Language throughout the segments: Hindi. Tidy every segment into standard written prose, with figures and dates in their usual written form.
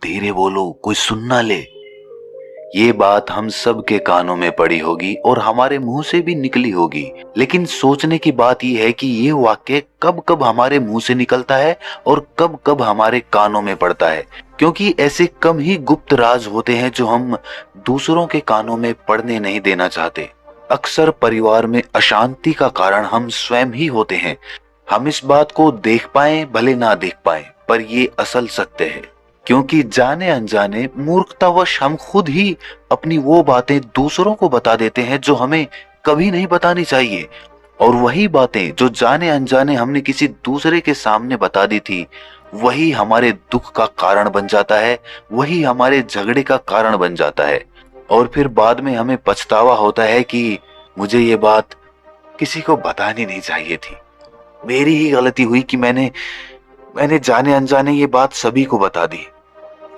धीरे बोलो, कोई सुन ना ले। ये बात हम सब के कानों में पड़ी होगी और हमारे मुंह से भी निकली होगी, लेकिन सोचने की बात यह है कि ये वाक्य कब कब हमारे मुंह से निकलता है और कब कब हमारे कानों में पड़ता है, क्योंकि ऐसे कम ही गुप्त राज होते हैं जो हम दूसरों के कानों में पड़ने नहीं देना चाहते। अक्सर परिवार में अशांति का कारण हम स्वयं ही होते हैं। हम इस बात को देख पाए भले ना देख पाए, पर ये असल सत्य है, क्योंकि जाने अनजाने मूर्खतावश हम खुद ही अपनी वो बातें दूसरों को बता देते हैं जो हमें कभी नहीं बतानी चाहिए। और वही बातें जो जाने अनजाने हमने किसी दूसरे के सामने बता दी थी, वही हमारे दुख का कारण बन जाता है, वही हमारे झगड़े का कारण बन जाता है। और फिर बाद में हमें पछतावा होता है कि मुझे ये बात किसी को बतानी नहीं चाहिए थी। मेरी ही गलती हुई कि मैंने जाने अनजाने ये बात सभी को बता दी।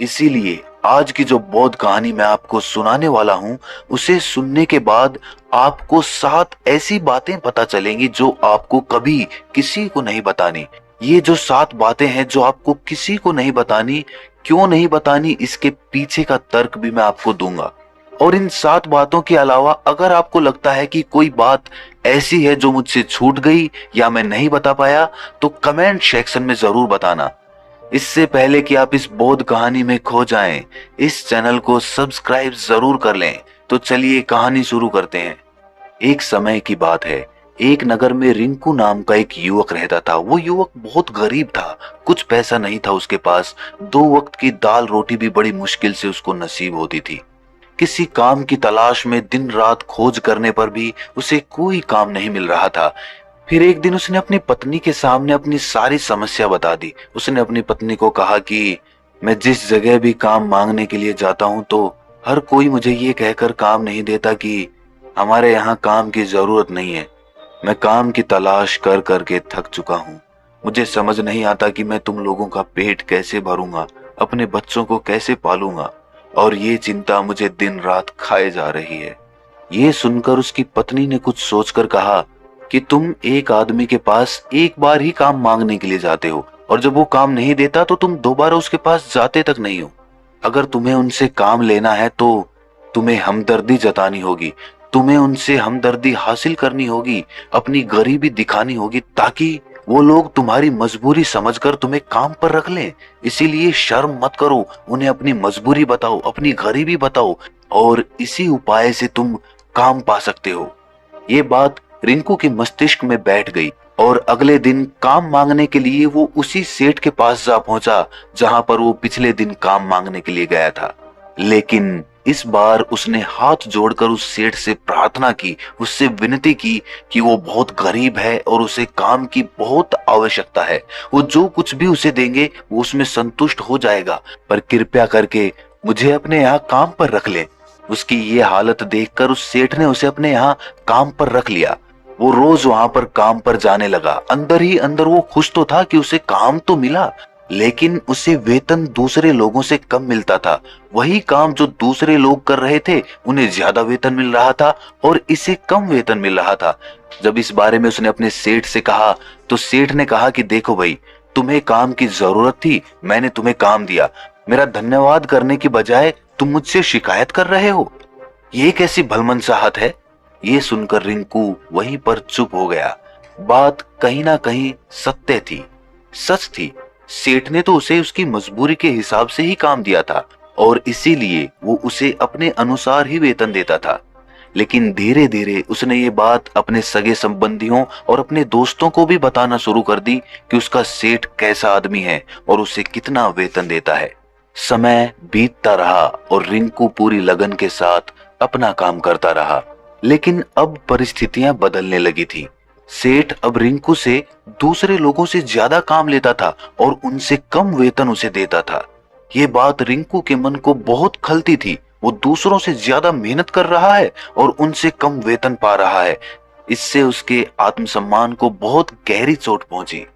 इसीलिए आज की जो बौद्ध कहानी मैं आपको सुनाने वाला हूं, उसे सुनने के बाद आपको 7 ऐसी बातें पता चलेंगी जो आपको कभी किसी को नहीं बतानी। ये जो 7 बातें हैं जो आपको किसी को नहीं बतानी, क्यों नहीं बतानी, इसके पीछे का तर्क भी मैं आपको दूंगा। और इन 7 बातों के अलावा अगर आपको लगता है कि कोई बात ऐसी है जो मुझसे छूट गई या मैं नहीं बता पाया, तो कमेंट सेक्शन में जरूर बताना। इससे पहले कि आप इस बौद्ध कहानी में खो जाएं, इस चैनल को सब्सक्राइब जरूर कर लें। तो चलिए कहानी शुरू करते हैं। एक समय की बात है, एक नगर में रिंकू नाम का एक युवक रहता था। वो युवक बहुत गरीब था, कुछ पैसा नहीं था उसके पास। 2 वक्त की दाल रोटी भी बड़ी मुश्किल से उसको नसीब होती थी। किसी काम की तलाश में दिन रात खोज करने पर भी उसे कोई काम नहीं मिल रहा था। फिर एक दिन उसने अपनी पत्नी के सामने अपनी सारी समस्या बता दी। उसने अपनी पत्नी को कहा कि मैं जिस जगह भी काम मांगने के लिए जाता हूँ तो हर कोई मुझे ये कहकर काम नहीं देता कि हमारे यहाँ काम की जरूरत नहीं है। मैं काम की तलाश कर करके थक चुका हूँ। मुझे समझ नहीं आता कि मैं तुम लोगों का पेट कैसे भरूंगा, अपने बच्चों को कैसे पालूंगा, और ये चिंता मुझे दिन रात खाए जा रही है। ये सुनकर उसकी पत्नी ने कुछ सोचकर कहा कि तुम एक आदमी के पास एक बार ही काम मांगने के लिए जाते हो, और जब वो काम नहीं देता तो तुम दोबारा उसके पास जाते तक नहीं हो। अगर तुम्हें उनसे काम लेना है तो तुम्हें हमदर्दी जतानी होगी, तुम्हें उनसे हमदर्दी हासिल करनी होगी, अपनी गरीबी दिखानी होगी, ताकि वो लोग तुम्हारी मजबूरी समझकर तुम्हें काम पर रख लें। इसीलिए शर्म मत करो, उन्हें अपनी मजबूरी बताओ, अपनी गरीबी बताओ, और इसी उपाय से तुम काम पा सकते हो। ये बात रिंकू के मस्तिष्क में बैठ गई और अगले दिन काम मांगने के लिए वो उसी सेठ के पास जा पहुंचा जहां पर वो पिछले दिन काम मांगने के लिए गया था। लेकिन इस बार उसने हाथ जोड़कर उस सेठ से प्रार्थना की, उससे विनती की कि वो बहुत गरीब है और उसे काम की बहुत आवश्यकता है। वो जो कुछ भी उसे देंगे वो उसमें संतुष्ट हो जाएगा, पर कृपया करके मुझे अपने यहाँ काम पर रख ले। उसकी ये हालत देखकर उस सेठ ने उसे अपने यहाँ काम पर रख लिया। वो रोज वहां पर काम पर जाने लगा। अंदर ही अंदर वो खुश तो था कि उसे काम तो मिला, लेकिन उसे वेतन दूसरे लोगों से कम मिलता था। वही काम जो दूसरे लोग कर रहे थे उन्हें ज्यादा वेतन मिल रहा था और इसे कम वेतन मिल रहा था। जब इस बारे में उसने अपने सेठ से कहा तो सेठ ने कहा कि देखो भाई, तुम्हें काम की जरूरत थी, मैंने तुम्हें काम दिया, मेरा धन्यवाद करने की बजाय तुम मुझसे शिकायत कर रहे हो, ये कैसी भलमनसाहत है। ये सुनकर रिंकू वहीं पर चुप हो गया। बात कहीं ना कहीं सत्य थी, सच थी। सेठ ने तो उसे उसकी मजबूरी के हिसाब से ही काम दिया था और इसीलिए वो उसे अपने अनुसार ही वेतन देता था। लेकिन धीरे धीरे उसने ये बात अपने सगे संबंधियों और अपने दोस्तों को भी बताना शुरू कर दी कि उसका सेठ कैसा आदमी है और उसे कितना वेतन देता है। समय बीतता रहा और रिंकू पूरी लगन के साथ अपना काम करता रहा। लेकिन अब परिस्थितियां बदलने लगी थी। सेठ अब रिंकू से दूसरे लोगों से ज्यादा काम लेता था और उनसे कम वेतन उसे देता था। ये बात रिंकू के मन को बहुत खलती थी। वो दूसरों से ज्यादा मेहनत कर रहा है और उनसे कम वेतन पा रहा है। इससे उसके आत्मसम्मान को बहुत गहरी चोट पहुंची।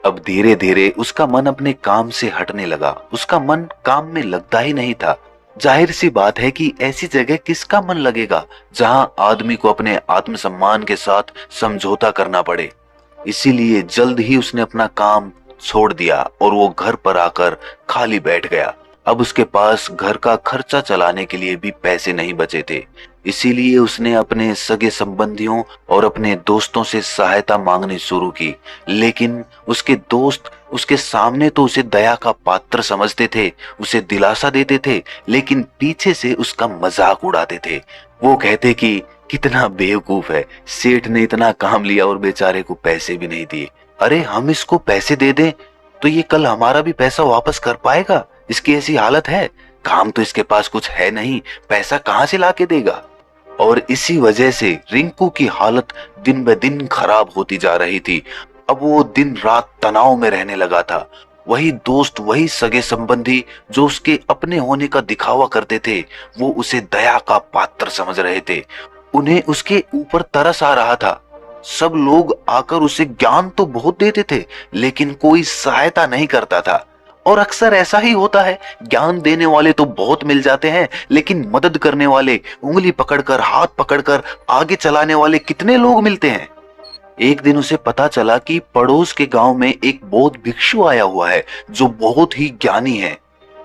अब धीरे धीरे उसका मन अपने काम से हटने लगा। उसका मन काम में लगता ही नहीं था। जाहिर सी बात है कि ऐसी जगह किसका मन लगेगा जहां आदमी को अपने आत्मसम्मान के साथ समझौता करना पड़े। इसीलिए जल्द ही उसने अपना काम छोड़ दिया और वो घर पर आकर खाली बैठ गया। अब उसके पास घर का खर्चा चलाने के लिए भी पैसे नहीं बचे थे। इसीलिए उसने अपने सगे संबंधियों और अपने दोस्तों से सहायता मांगनी शुरू की। लेकिन उसके दोस्त उसके सामने तो उसे दया का पात्र समझते थे, उसे दिलासा देते थे, लेकिन पीछे से उसका मजाक उड़ाते थे। वो कहते कि कितना बेवकूफ है, सेठ ने इतना काम लिया और बेचारे को पैसे भी नहीं दिए। अरे हम इसको पैसे दे दें तो ये कल हमारा भी पैसा वापस कर पाएगा? इसकी ऐसी हालत है, काम तो इसके पास कुछ है नहीं, पैसा कहां से लाके देगा? और इसी वजह से रिंकू की हालत दिन ब दिन खराब होती जा रही थी। अब वो दिन रात तनाव में रहने लगा था। वही दोस्त, वही सगे संबंधी जो उसके अपने होने का दिखावा करते थे, वो उसे दया का पात्र समझ रहे थे। उन्हें उसके ऊपर तरस आ रहा था। सब लोग आकर उसे ज्ञान तो बहुत देते थे, लेकिन कोई सहायता नहीं करता था। और अक्सर ऐसा ही होता है, ज्ञान देने वाले तो बहुत मिल जाते हैं, लेकिन मदद करने वाले, उंगली पकड़कर, हाथ पकड़कर आगे चलाने वाले कितने लोग मिलते हैं। एक दिन उसे पता चला कि पड़ोस के गांव में एक बौद्ध भिक्षु आया हुआ है जो बहुत ही ज्ञानी है।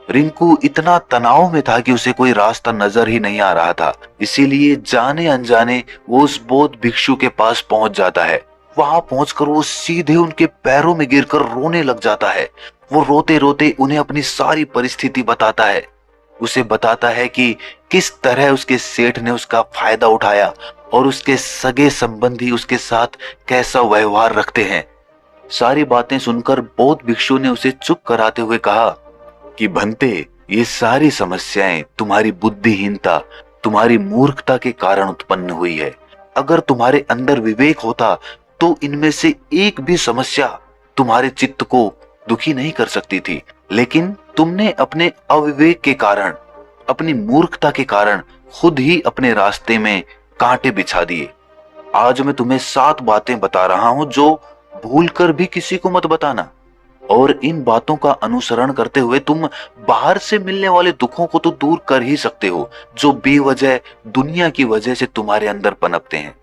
रिंकू इतना तनाव में था कि उसे कोई रास्ता नजर ही नहीं आ रहा था। इसीलिए जाने अनजाने वो उस बौद्ध भिक्षु के पास पहुंच जाता है। वहां पहुंचकर वो सीधे उनके पैरों में गिरकर रोने लग जाता है। वो रोते रोते उन्हें अपनी सारी परिस्थिति बताता है। उसे बताता है कि किस तरह उसके सेठ ने उसका फायदा उठाया और उसके सगे संबंधी उसके साथ कैसा व्यवहार रखते हैं। सारी बातें सुनकर बौद्ध भिक्षु ने उसे चुप कराते हुए कहा कि भंते, ये सारी समस्याएं तुम्हारी बुद्धिहीनता, तुम्हारी मूर्खता के कारण उत्पन्न हुई है। अगर तुम्हारे अंदर विवेक होता तो इनमें से एक भी समस्या तुम्हारे चित्त को दुखी नहीं कर सकती थी। लेकिन तुमने अपने अविवेक के कारण, अपनी मूर्खता के कारण खुद ही अपने रास्ते में कांटे बिछा दिए। आज मैं तुम्हें 7 बातें बता रहा हूं जो भूलकर भी किसी को मत बताना। और इन बातों का अनुसरण करते हुए तुम बाहर से मिलने वाले दुखों को तो दूर कर ही सकते हो जो बेवजह दुनिया की वजह से तुम्हारे अंदर पनपते हैं।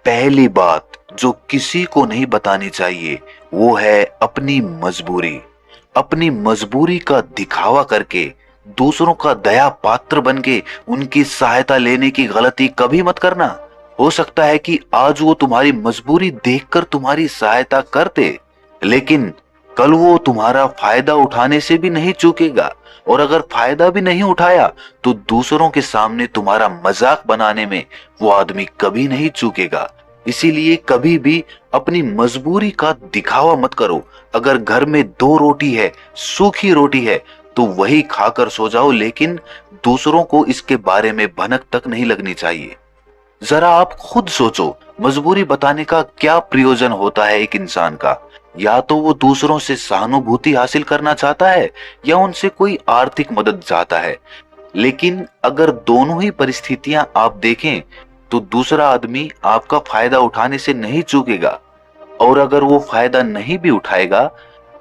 पहली बात जो किसी को नहीं बतानी चाहिए वो है अपनी मजबूरी। अपनी मजबूरी का दिखावा करके, दूसरों का दया पात्र बन के उनकी सहायता लेने की गलती कभी मत करना। हो सकता है कि आज वो तुम्हारी मजबूरी देखकर तुम्हारी सहायता करते, लेकिन कल वो तुम्हारा फायदा उठाने से भी नहीं चूकेगा। और अगर फायदा भी नहीं उठाया तो दूसरों के सामने तुम्हारा मजाक बनाने में वो आदमी कभी नहीं चूकेगा। इसीलिए कभी भी अपनी मजबूरी का दिखावा मत करो। अगर घर में 2 रोटी है, सूखी रोटी है, तो वही खाकर सो जाओ, लेकिन दूसरों को इसके बारे में भनक तक नहीं लगनी चाहिए। जरा आप खुद सोचो, मजबूरी बताने का क्या प्रयोजन होता है एक इंसान का? या तो वो दूसरों से सहानुभूति हासिल करना चाहता है या उनसे कोई आर्थिक मदद चाहता है। लेकिन अगर दोनों ही परिस्थितियां आप देखें तो दूसरा आदमी आपका फायदा उठाने से नहीं चूकेगा। और अगर वो फायदा नहीं भी उठाएगा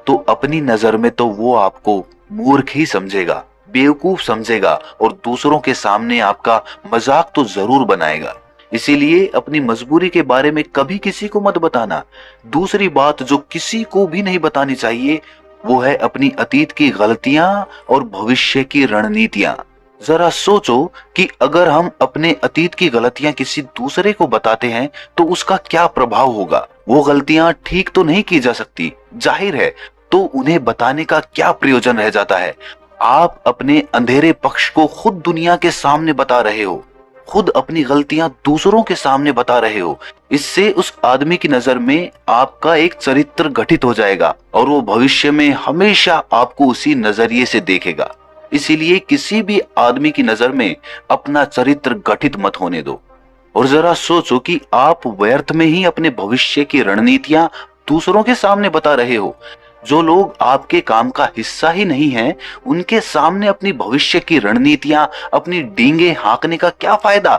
तो अपनी नजर में तो वो आपको मूर्ख ही समझेगा, बेवकूफ समझेगा और दूसरों के सामने आपका मजाक तो जरूर बनाएगा। इसीलिए अपनी मजबूरी के बारे में कभी किसी को मत बताना। दूसरी बात जो किसी को भी नहीं बतानी चाहिए वो है अपनी अतीत की गलतियां और भविष्य की रणनीतियां। जरा सोचो कि अगर हम अपने अतीत की गलतियां किसी दूसरे को बताते हैं तो उसका क्या प्रभाव होगा। वो गलतियां ठीक तो नहीं की जा सकती, जाहिर है, तो उन्हें बताने का क्या प्रयोजन रह जाता है। आप अपने अंधेरे पक्ष को खुद दुनिया के सामने बता रहे हो, खुद अपनी गलतियां दूसरों के सामने बता रहे हो। इससे उस आदमी की नजर में आपका एक चरित्र गठित हो जाएगा और वो भविष्य में हमेशा आपको उसी नजरिए से देखेगा। इसीलिए किसी भी आदमी की नजर में अपना चरित्र गठित मत होने दो। और जरा सोचो कि आप व्यर्थ में ही अपने भविष्य की रणनीतियां दूसरों के सामने बता रहे हो। जो लोग आपके काम का हिस्सा ही नहीं हैं, उनके सामने अपनी भविष्य की रणनीतियां, अपनी डींगे हाँकने का क्या फायदा?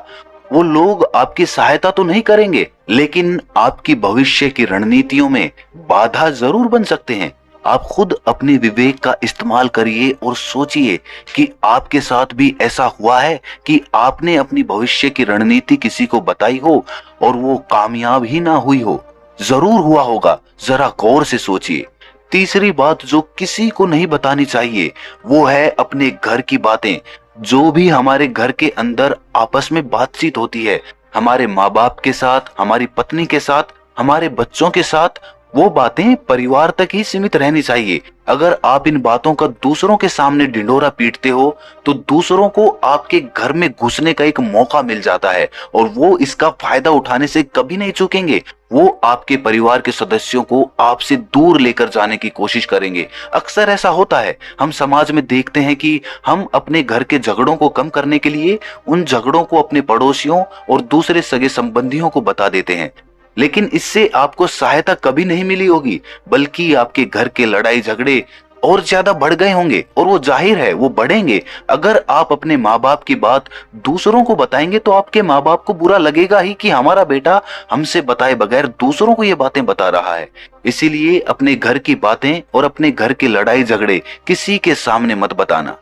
वो लोग आपकी सहायता तो नहीं करेंगे, लेकिन आपकी भविष्य की रणनीतियों में बाधा जरूर बन सकते हैं। आप खुद अपने विवेक का इस्तेमाल करिए और सोचिए कि आपके साथ भी ऐसा हुआ है कि आपने अपनी भविष्य की रणनीति किसी को बताई हो और वो कामयाब ही ना हुई हो। जरूर हुआ होगा, जरा गौर से सोचिए। तीसरी बात जो किसी को नहीं बतानी चाहिए वो है अपने घर की बातें। जो भी हमारे घर के अंदर आपस में बातचीत होती है, हमारे माँ बाप के साथ, हमारी पत्नी के साथ, हमारे बच्चों के साथ, वो बातें परिवार तक ही सीमित रहनी चाहिए। अगर आप इन बातों का दूसरों के सामने ढिंढोरा पीटते हो तो दूसरों को आपके घर में घुसने का एक मौका मिल जाता है और वो इसका फायदा उठाने से कभी नहीं चूकेंगे। वो आपके परिवार के सदस्यों को आपसे दूर लेकर जाने की कोशिश करेंगे। अक्सर ऐसा होता है, हम समाज में देखते हैं कि हम अपने घर के झगड़ों को कम करने के लिए उन झगड़ों को अपने पड़ोसियों और दूसरे सगे संबंधियों को बता देते हैं, लेकिन इससे आपको सहायता कभी नहीं मिली होगी, बल्कि आपके घर के लड़ाई झगड़े और ज्यादा बढ़ गए होंगे और वो जाहिर है वो बढ़ेंगे। अगर आप अपने माँ बाप की बात दूसरों को बताएंगे तो आपके माँ बाप को बुरा लगेगा ही कि हमारा बेटा हमसे बताए बगैर दूसरों को ये बातें बता रहा है। इसीलिए अपने घर की बातें और अपने घर के लड़ाई झगड़े किसी के सामने मत बताना।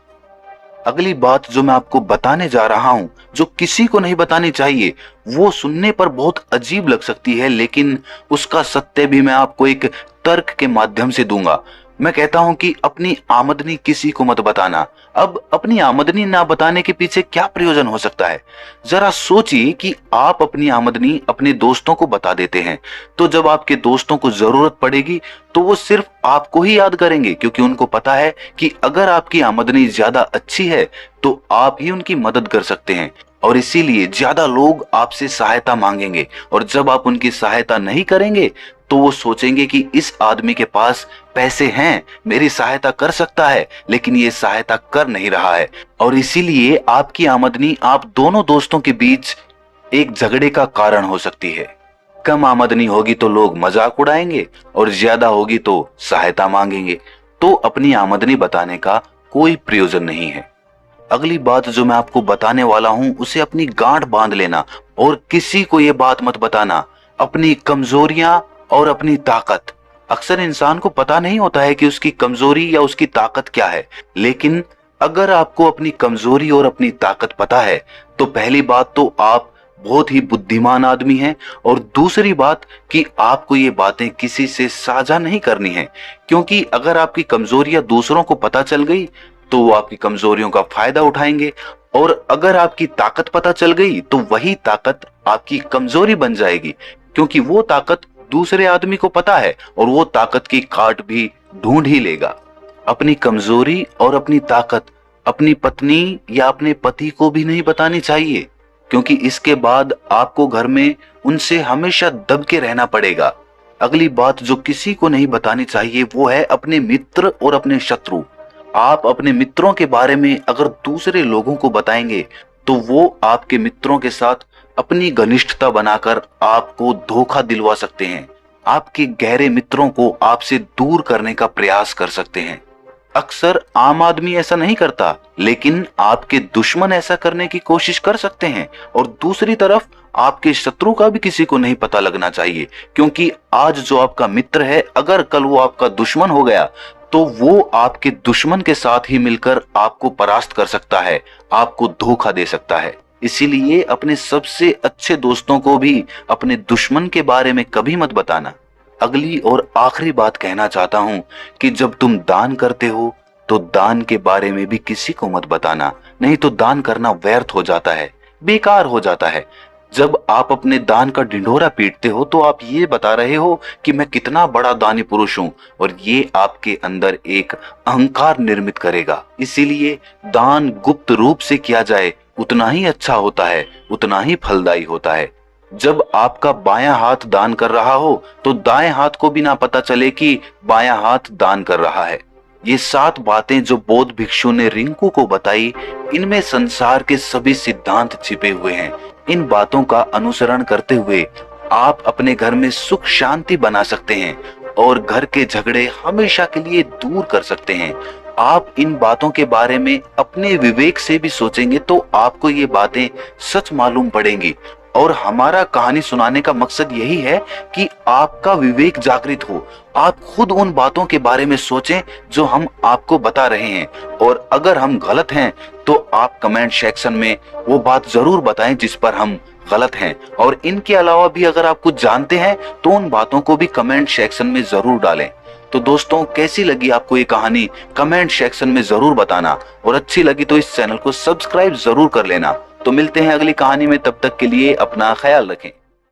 अगली बात जो मैं आपको बताने जा रहा हूं, जो किसी को नहीं बतानी चाहिए, वो सुनने पर बहुत अजीब लग सकती है, लेकिन उसका सत्य भी मैं आपको एक तर्क के माध्यम से दूंगा। मैं कहता हूं कि अपनी आमदनी किसी को मत बताना। अब अपनी आमदनी ना बताने के पीछे क्या प्रयोजन हो सकता है? जरा सोचिए कि आप अपनी आमदनी अपने दोस्तों को बता देते हैं, तो जब आपके दोस्तों को जरूरत पड़ेगी तो वो सिर्फ आपको ही याद करेंगे, क्योंकि उनको पता है कि अगर आपकी आमदनी ज्यादा अच्छी है तो आप ही उनकी मदद कर सकते हैं, और इसीलिए ज्यादा लोग आपसे सहायता मांगेंगे। और जब आप उनकी सहायता नहीं करेंगे तो वो सोचेंगे कि इस आदमी के पास पैसे हैं, मेरी सहायता कर सकता है, लेकिन ये सहायता कर नहीं रहा है। और इसीलिए आपकी आमदनी आप दोनों दोस्तों के बीच एक झगड़े का कारण हो सकती है। कम आमदनी होगी तो लोग मजाक उड़ाएंगे और ज्यादा होगी तो सहायता मांगेंगे। तो अपनी आमदनी बताने का कोई प्रयोजन नहीं है। अगली बात जो मैं आपको बताने वाला हूं उसे अपनी गांठ बांध लेना और किसी को ये बात मत बताना। अपनी कमजोरियां और अपनी ताकत। अक्सर इंसान को पता नहीं होता है कि उसकी कमजोरी या उसकी ताकत क्या है, लेकिन अगर आपको अपनी कमजोरी और अपनी ताकत पता है तो पहली बात तो आप बहुत ही बुद्धिमान आदमी हैं, और दूसरी बात कि आपको ये बातें किसी से साझा नहीं करनी है, क्योंकि अगर आपकी कमजोरियां दूसरों को पता चल गई तो वो आपकी कमजोरियों का फायदा उठाएंगे, और अगर आपकी ताकत पता चल गई तो वही ताकत आपकी कमजोरी बन जाएगी, क्योंकि वो ताकत दूसरे आदमी को पता है और वो ताकत की काट भी ढूंढ ही लेगा। अपनी कमजोरी और अपनी ताकत अपनी पत्नी या अपने पति को भी नहीं बतानी चाहिए, क्योंकि इसके बाद आपको घर में उनसे हमेशा दब के रहना पड़ेगा। अगली बात जो किसी को नहीं बतानी चाहिए वो है अपने मित्र और अपने शत्रु। आप अपने मित्रों के बारे में अगर दूसरे लोगों को बताएंगे तो वो आपके मित्रों के साथ अपनी घनिष्ठता बनाकर आपको धोखा दिलवा सकते हैं। आपके गहरे मित्रों को आपसे दूर करने का प्रयास कर सकते हैं। अक्सर आम आदमी ऐसा नहीं करता, लेकिन आपके दुश्मन ऐसा करने की कोशिश कर सकते हैं। और दूसरी तरफ आपके शत्रु का भी किसी को नहीं पता लगना चाहिए, क्योंकि आज जो आपका मित्र है अगर कल वो आपका दुश्मन हो गया तो वो आपके दुश्मन के साथ ही मिलकर आपको परास्त कर सकता है, आपको धोखा दे सकता है। इसीलिए अपने सबसे अच्छे दोस्तों को भी अपने दुश्मन के बारे में कभी मत बताना। अगली और आखिरी बात कहना चाहता हूं कि जब तुम दान करते हो तो दान के बारे में भी किसी को मत बताना, नहीं तो दान करना व्यर्थ हो जाता है, बेकार हो जाता है। जब आप अपने दान का ढिंढोरा पीटते हो तो आप ये बता रहे हो कि मैं कितना बड़ा दानी पुरुष हूं, और ये आपके अंदर एक अहंकार निर्मित करेगा। इसीलिए दान गुप्त रूप से किया जाए उतना ही अच्छा होता है, उतना ही फलदायी होता है। जब आपका बायां हाथ दान कर रहा हो तो दाएं हाथ को भी ना पता चले कि बायां हाथ दान कर रहा है। ये 7 बातें जो बौद्ध भिक्षु ने रिंकू को बताई, इनमें संसार के सभी सिद्धांत छिपे हुए हैं। इन बातों का अनुसरण करते हुए आप अपने घर में सुख शांति बना सकते हैं और घर के झगड़े हमेशा के लिए दूर कर सकते हैं। आप इन बातों के बारे में अपने विवेक से भी सोचेंगे तो आपको ये बातें सच मालूम पड़ेंगी। और हमारा कहानी सुनाने का मकसद यही है कि आपका विवेक जागृत हो, आप खुद उन बातों के बारे में सोचें जो हम आपको बता रहे हैं, और अगर हम गलत हैं तो आप कमेंट सेक्शन में वो बात जरूर बताएं जिस पर हम गलत हैं। और इनके अलावा भी अगर आप कुछ जानते हैं तो उन बातों को भी कमेंट सेक्शन में जरूर डालें। तो दोस्तों कैसी लगी आपको ये कहानी कमेंट सेक्शन में जरूर बताना, और अच्छी लगी तो इस चैनल को सब्सक्राइब जरूर कर लेना। तो मिलते हैं अगली कहानी में, तब तक के लिए अपना ख्याल रखें।